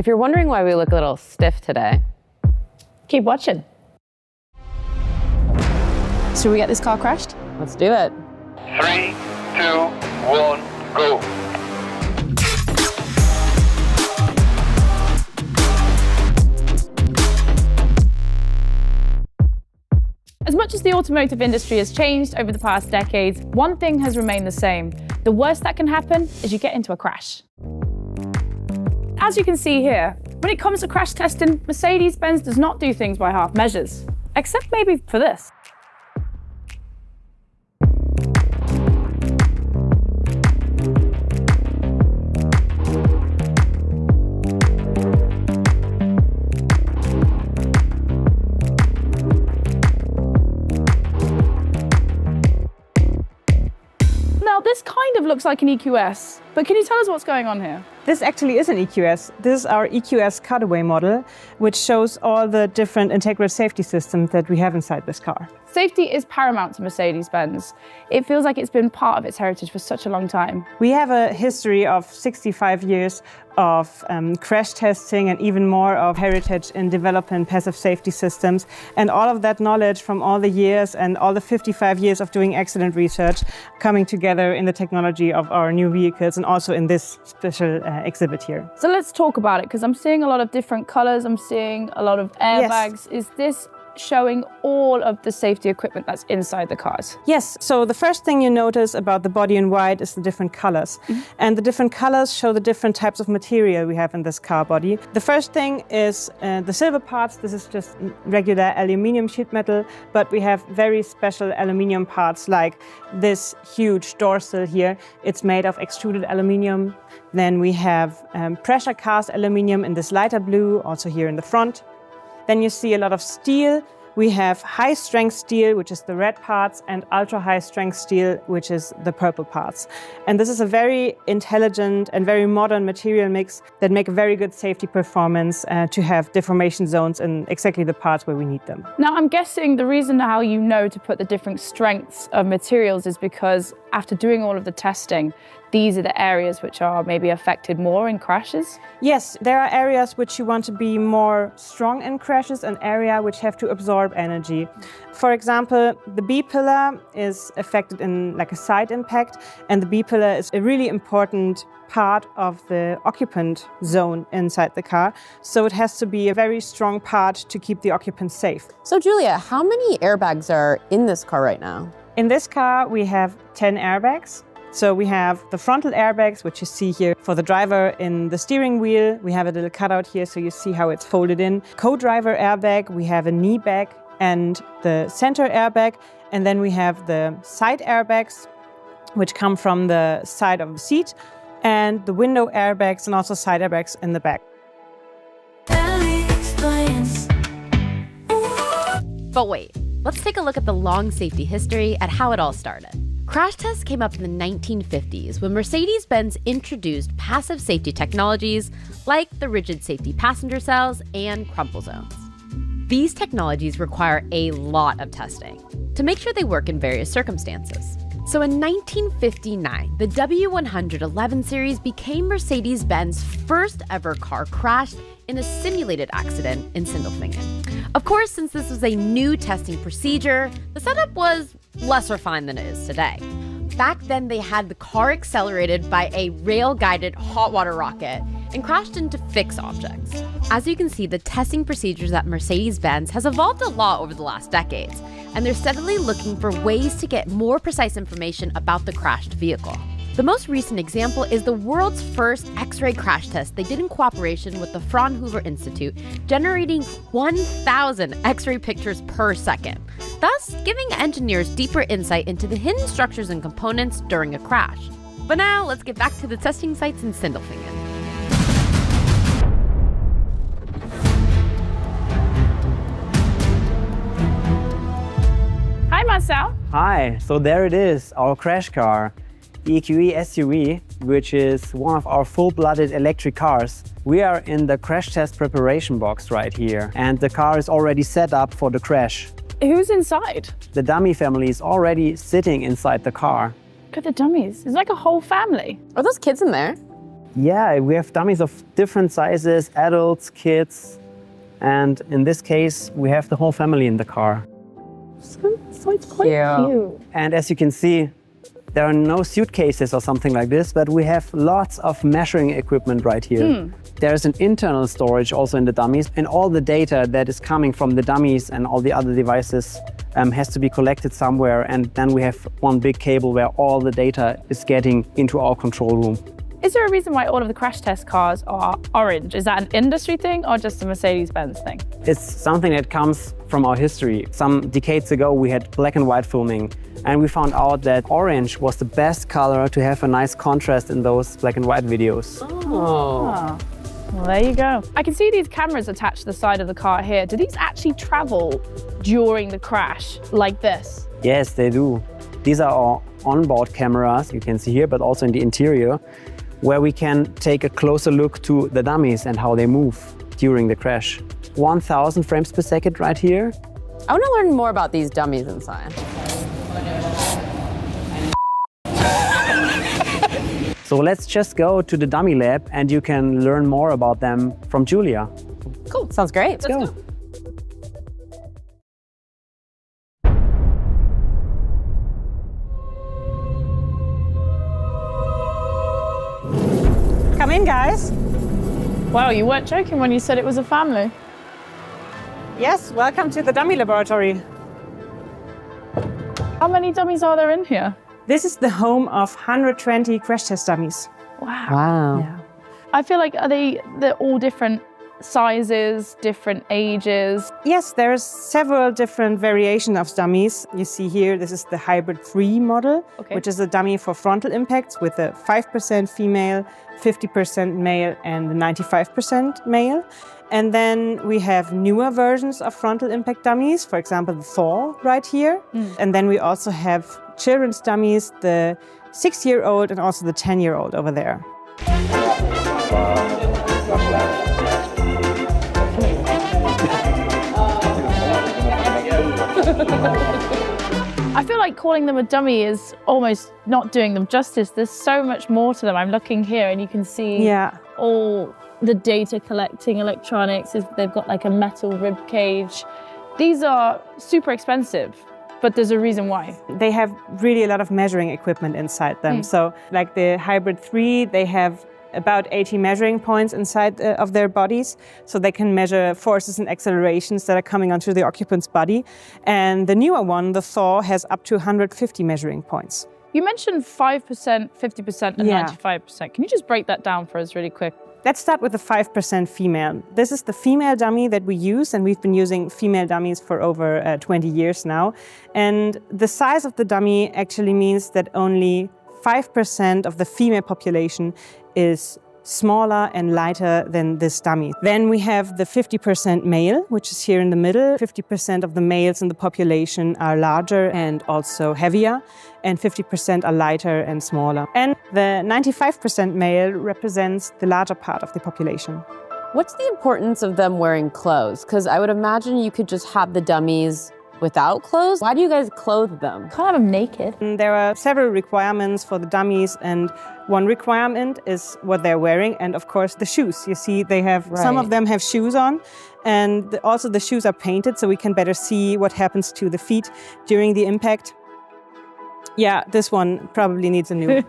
If you're wondering why we look a little stiff today, keep watching. Should we get this car crashed? Let's do it. 3, 2, 1, go. As much as the automotive industry has changed over the past decades, one thing has remained the same. The worst that can happen is you get into a crash. As you can see here, when it comes to crash testing, Mercedes-Benz does not do things by half measures, except maybe for this. Now, this kind of looks like an EQS, but can you tell us what's going on here? This actually is an EQS. This is our EQS cutaway model, which shows all the different integral safety systems that we have inside this car. Safety is paramount to Mercedes-Benz. It feels like it's been part of its heritage for such a long time. We have a history of 65 years of crash testing and even more of heritage in developing passive safety systems. And all of that knowledge from all the years and all the 55 years of doing accident research coming together in the technology of our new vehicles and also in this special exhibit here. So let's talk about it, because I'm seeing a lot of different colors. I'm seeing a lot of airbags. Yes. Is this showing all of the safety equipment that's inside the cars? Yes, so the first thing you notice about the body in white is the different colors. And the different colors show the different types of material we have in this car body. The first thing is the silver parts. This is just regular aluminium sheet metal, but we have very special aluminium parts like this huge dorsal here. It's made of extruded aluminium. Then we have pressure cast aluminium in this lighter blue, also here in the front. Then you see a lot of steel. We have high-strength steel, which is the red parts, and ultra-high-strength steel, which is the purple parts. And this is a very intelligent and very modern material mix that make a very good safety performance to have deformation zones in exactly the parts where we need them. Now, I'm guessing the reason how you know to put the different strengths of materials is because after doing all of the testing, these are the areas which are maybe affected more in crashes? Yes, there are areas which you want to be more strong in crashes, an area which have to absorb energy. For example, the B-pillar is affected in like a side impact, and the B-pillar is a really important part of the occupant zone inside the car. So it has to be a very strong part to keep the occupants safe. So Julia, how many airbags are in this car right now? In this car, we have 10 airbags. So we have the frontal airbags, which you see here for the driver in the steering wheel. We have a little cutout here, so you see how it's folded in. Co-driver airbag, we have a knee bag and the center airbag. And then we have the side airbags, which come from the side of the seat, and the window airbags and also side airbags in the back. But wait, let's take a look at the long safety history at how it all started. Crash tests came up in the 1950s when Mercedes-Benz introduced passive safety technologies like the rigid safety passenger cells and crumple zones. These technologies require a lot of testing to make sure they work in various circumstances. So in 1959, the W111 series became Mercedes-Benz's first ever car crash in a simulated accident in Sindelfingen. Of course, since this was a new testing procedure, the setup was less refined than it is today. Back then, they had the car accelerated by a rail-guided hot water rocket and crashed into fixed objects. As you can see, the testing procedures at Mercedes-Benz has evolved a lot over the last decades, and they're steadily looking for ways to get more precise information about the crashed vehicle. The most recent example is the world's first X-ray crash test they did in cooperation with the Fraunhofer Institute, generating 1,000 X-ray pictures per second, thus giving engineers deeper insight into the hidden structures and components during a crash. But now, let's get back to the testing sites in Sindelfingen. Hi, Marcel. Hi, so there it is, our crash car. The EQE SUV, which is one of our full-blooded electric cars. We are in the crash test preparation box right here, and the car is already set up for the crash. Who's inside? The dummy family is already sitting inside the car. Look at the dummies. It's like a whole family. Are those kids in there? Yeah, we have dummies of different sizes, adults, kids, and in this case, we have the whole family in the car. So it's quite cute. And as you can see, there are no suitcases or something like this, but we have lots of measuring equipment right here. There's an internal storage also in the dummies, and all the data that is coming from the dummies and all the other devices has to be collected somewhere, and then we have one big cable where all the data is getting into our control room. Is there a reason why all of the crash test cars are orange? Is that an industry thing or just a Mercedes-Benz thing? It's something that comes from our history. Some decades ago, we had black and white filming, and we found out that orange was the best color to have a nice contrast in those black and white videos. Well, there you go. I can see these cameras attached to the side of the car here. Do these actually travel during the crash like this? Yes, they do. These are our onboard cameras, you can see here, but also in the interior, where we can take a closer look to the dummies and how they move during the crash. 1,000 frames per second right here. I want to learn more about these dummies inside. So let's just go to the dummy lab and you can learn more about them from Julia. Cool, sounds great. Let's go. Come in, guys. Wow, you weren't joking when you said it was a family. Yes, welcome to the dummy laboratory. How many dummies are there in here? This is the home of 120 crash test dummies. Wow. Yeah. I feel like they're all different sizes, different ages. Yes, there's several different variations of dummies. You see here, this is the Hybrid 3 model, which is a dummy for frontal impacts with a 5% female, 50% male, and 95% male. And then we have newer versions of frontal impact dummies, for example, the Thor right here. And then we also have children's dummies, the 6-year-old and also the 10-year-old over there. I feel like calling them a dummy is almost not doing them justice. There's so much more to them. I'm looking here and you can see all the data collecting electronics. They've got like a metal rib cage. These are super expensive, but there's a reason why. They have really a lot of measuring equipment inside them. So like the Hybrid 3, they have about 80 measuring points inside of their bodies, so they can measure forces and accelerations that are coming onto the occupant's body. And the newer one, the Thor, has up to 150 measuring points. You mentioned 5%, 50% and 95%. Can you just break that down for us really quick? Let's start with the 5% female. This is the female dummy that we use, and we've been using female dummies for over 20 years now. And the size of the dummy actually means that only 5% of the female population is smaller and lighter than this dummy. Then we have the 50% male, which is here in the middle. 50% of the males in the population are larger and also heavier, and 50% are lighter and smaller. And the 95% male represents the larger part of the population. What's the importance of them wearing clothes? Because I would imagine you could just have the dummies without clothes. Why do you guys clothe them? Can't have them naked. And there are several requirements for the dummies, and one requirement is what they're wearing, and of course the shoes. You see, they have some of them have shoes on, and also the shoes are painted so we can better see what happens to the feet during the impact. Yeah, this one probably needs a new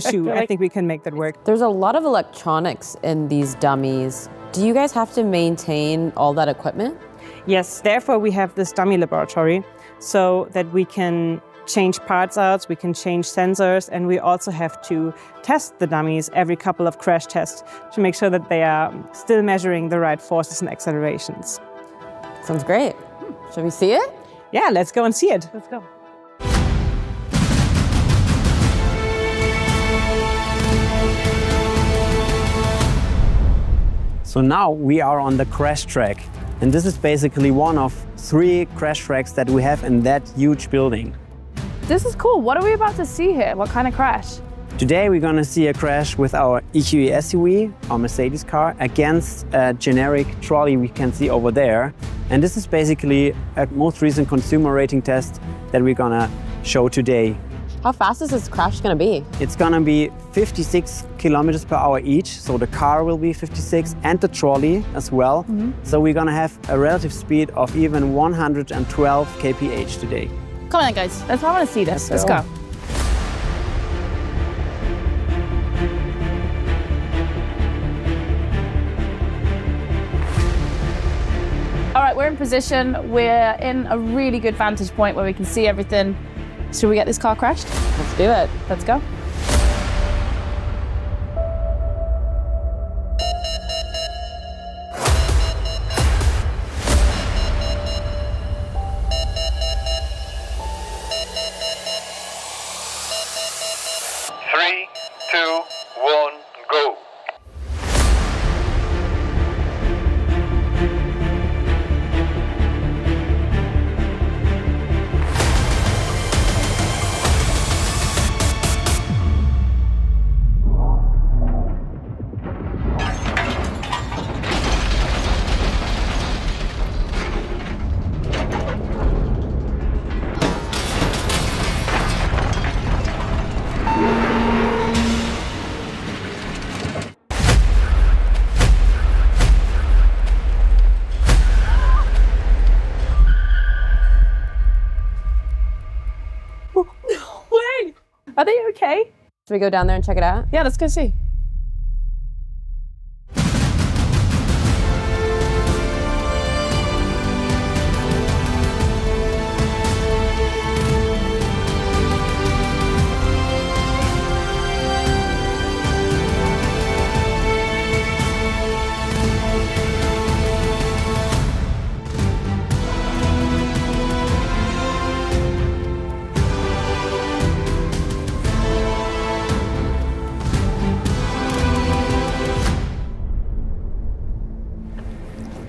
shoe. I think we can make that work. There's a lot of electronics in these dummies. Do you guys have to maintain all that equipment? Yes, therefore we have this dummy laboratory so that we can change parts out, we can change sensors, and we also have to test the dummies every couple of crash tests to make sure that they are still measuring the right forces and accelerations. Sounds great. Shall we see it? Yeah, let's go and see it. Let's go. So now we are on the crash track. And this is basically one of 3 crash tracks that we have in that huge building. This is cool. What are we about to see here? What kind of crash? Today we're going to see a crash with our EQE SUV, our Mercedes car, against a generic trolley we can see over there. And this is basically a most recent consumer rating test that we're going to show today. How fast is this crash gonna be? It's gonna be 56 kilometers per hour each. So the car will be 56 and the trolley as well. So we're gonna have a relative speed of even 112 kph today. Come on, guys. I want to see this. Let's go. All right, we're in position. We're in a really good vantage point where we can see everything. Should we get this car crashed? Let's do it. Let's go. Three, two, one, go. Wait, are they okay? Should we go down there and check it out? Yeah, let's go see.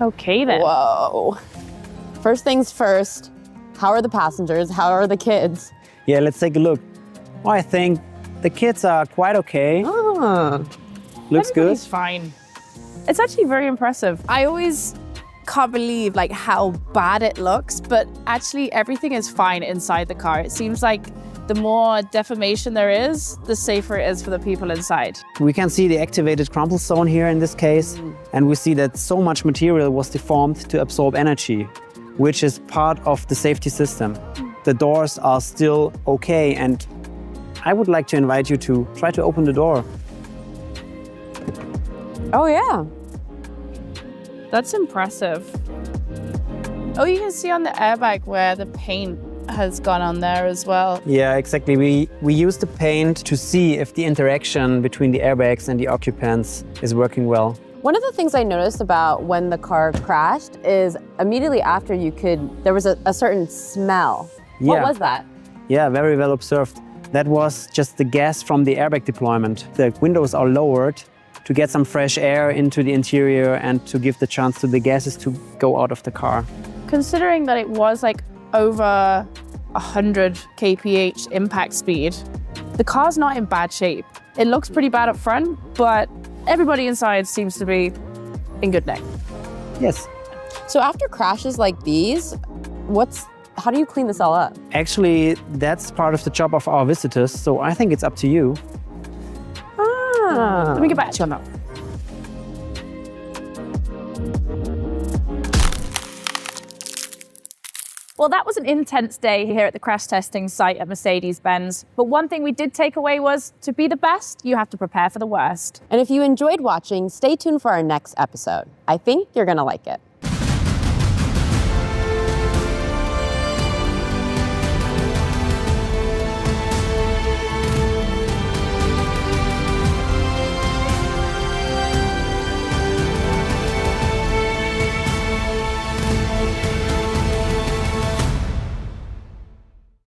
Okay then. Whoa. First things first, how are the passengers? How are the kids? Yeah, let's take a look. Well, I think the kids are quite okay. Ah. Looks good. Everybody's fine. It's actually very impressive. I always can't believe like how bad it looks, but Actually, everything is fine inside the car. It seems like the more deformation there is, the safer it is for the people inside. We can see the activated crumple zone here in this case, and we see that so much material was deformed to absorb energy, which is part of the safety system. The doors are still okay, and I would like to invite you to try to open the door. Oh yeah. That's impressive. Oh, you can see on the airbag where the paint has gone on there as well. Yeah, exactly. We use the paint to see if the interaction between the airbags and the occupants is working well. One of the things I noticed about when the car crashed is immediately after there was a certain smell. What was that? Yeah, very well observed. That was just the gas from the airbag deployment. The windows are lowered to get some fresh air into the interior and to give the chance to the gases to go out of the car. Considering that it was like over 100 kph impact speed, the car's not in bad shape. It looks pretty bad up front, but everybody inside seems to be in good nick. Yes. So after crashes like these, how do you clean this all up? Actually, that's part of the job of our visitors, so I think it's up to you. Ah. Let me get back to you on that. Well, that was an intense day here at the crash testing site at Mercedes-Benz. But one thing we did take away was, to be the best, you have to prepare for the worst. And if you enjoyed watching, stay tuned for our next episode. I think you're gonna like it.